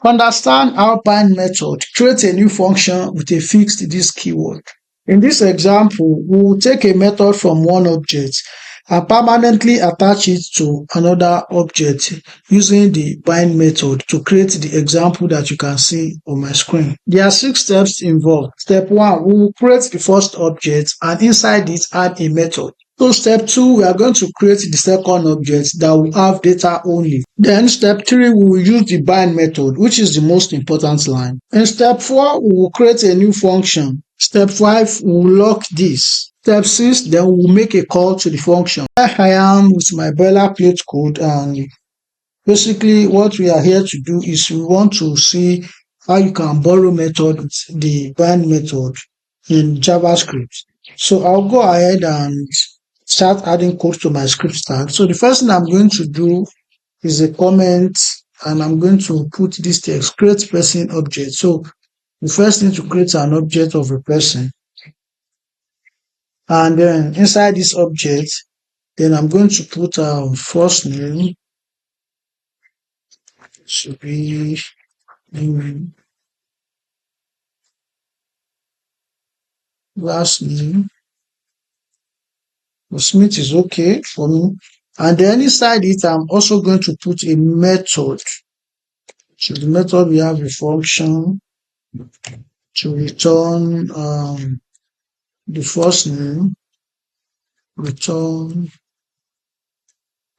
Understand how bind method creates a new function with a fixed this keyword. In this example, we will take a method from one object and permanently attach it to another object using the bind method to create the example that you can see on my screen. There are 6 steps involved. Step 1, we will create the first object and inside it add a method. So step 2, we are going to create the second object that will have data only. Then step 3, we will use the bind method, which is the most important line. In step 4, we will create a new function. Step 5, we will lock this. Step 6, then we will make a call to the function. Here I am with my boilerplate code, and basically what we are here to do is we want to see how you can borrow method with the bind method in JavaScript. So I'll go ahead and start adding code to my script stack. So the first thing I'm going to do is a comment, and I'm going to put this text, create person object. So the first thing to create an object of a person. And then inside this object, then I'm going to put first name should be last name. Smith is okay for me. And then inside it, I'm also going to put a method. So the method, we have a function to return the first name, return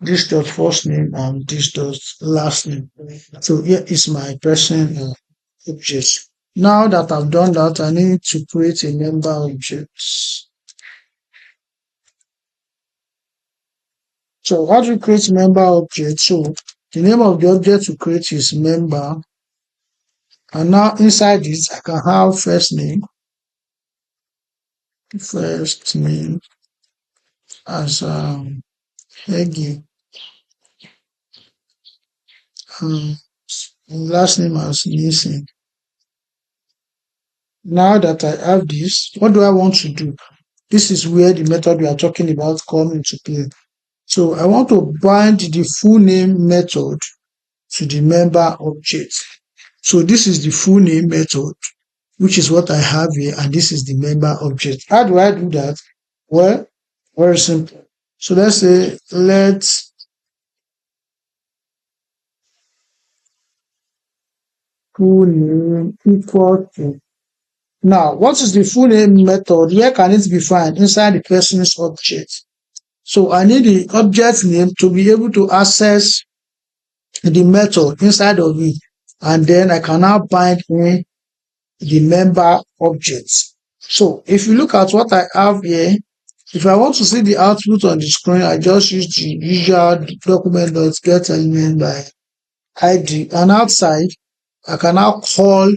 this dot first name and this dot last name. So here is my person object. Now that I've done that, I need to create a member object. So how do you create member object? So the name of the object to create is member. And now inside this, I can have first name as Hegi, last name as Nielsen. Now that I have this, what do I want to do? This is where the method we are talking about comes into play. So I want to bind the full name method to the member object. So this is the full name method, which is what I have here, and this is the member object. How do I do that? Well, very simple. So let's say let's full name equal to. Now, what is the full name method? Where can it be found? Inside the person's object. So I need the object name to be able to access the method inside of it, and then I can now bind in the member objects. So if you look at what I have here, if I want to see the output on the screen, I just use the usual document.getElement by ID, and outside I can now call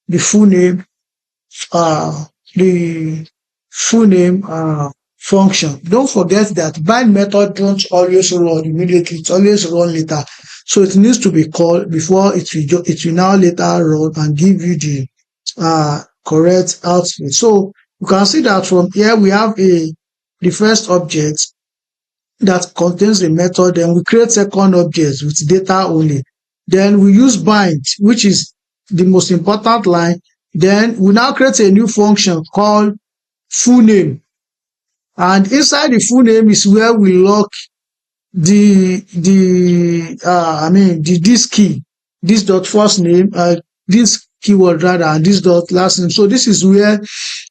the full name function. Don't forget that bind method don't always run immediately, it always run later. So it needs to be called before it will now later run and give you the correct output. So you can see that from here we have the first object that contains the method, then we create second object with data only. Then we use bind, which is the most important line. Then we now create a new function called full name. And inside the full name is where we lock this key, this dot first name, this keyword rather, and this dot last name. So this is where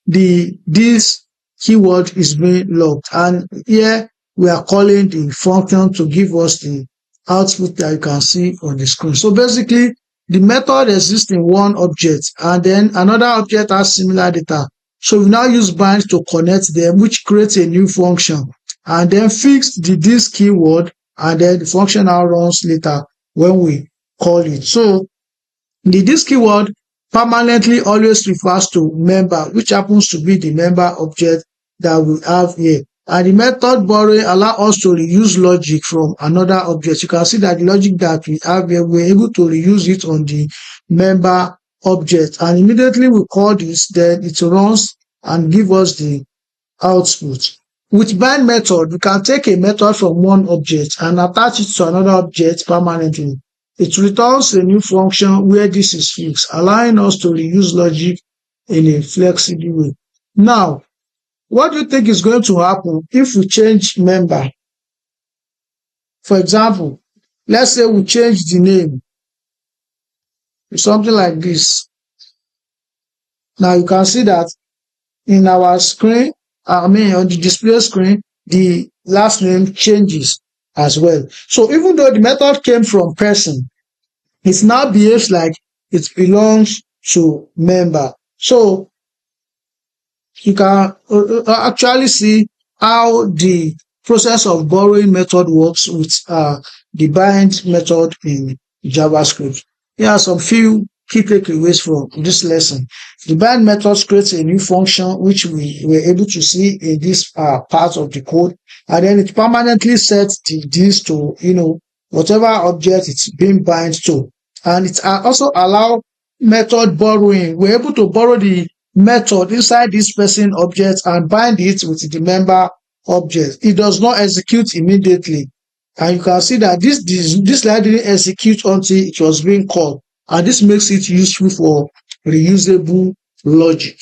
this keyword is being locked. And here we are calling the function to give us the output that you can see on the screen. So basically, the method exists in one object, and then another object has similar data. So we now use bind to connect them, which creates a new function, and then fix this keyword, and then the function now runs later when we call it. So the this keyword permanently always refers to member, which happens to be the member object that we have here. And the method borrowing allows us to reuse logic from another object. You can see that the logic that we have here, we're able to reuse it on the member object. And immediately we call this, then it runs and give us the output. With bind method, we can take a method from one object and attach it to another object permanently. It returns a new function where this is fixed, allowing us to reuse logic in a flexible way. Now, what do you think is going to happen if we change member? For example, let's say we change the name to something like this. Now you can see that in our screen, I mean on the display screen, the last name changes as well. So even though the method came from person, it now behaves like it belongs to member. So you can actually see how the process of borrowing method works with the bind method in JavaScript. Here are some few key takeaways from this lesson. The bind method creates a new function which we were able to see in this part of the code, and then it permanently sets this to whatever object it's being bind to, and it also allow method borrowing. We're able to borrow the method inside this person object and bind it with the member object. It does not execute immediately, and you can see that this line didn't execute until it was being called, and this makes it useful for reusable logic.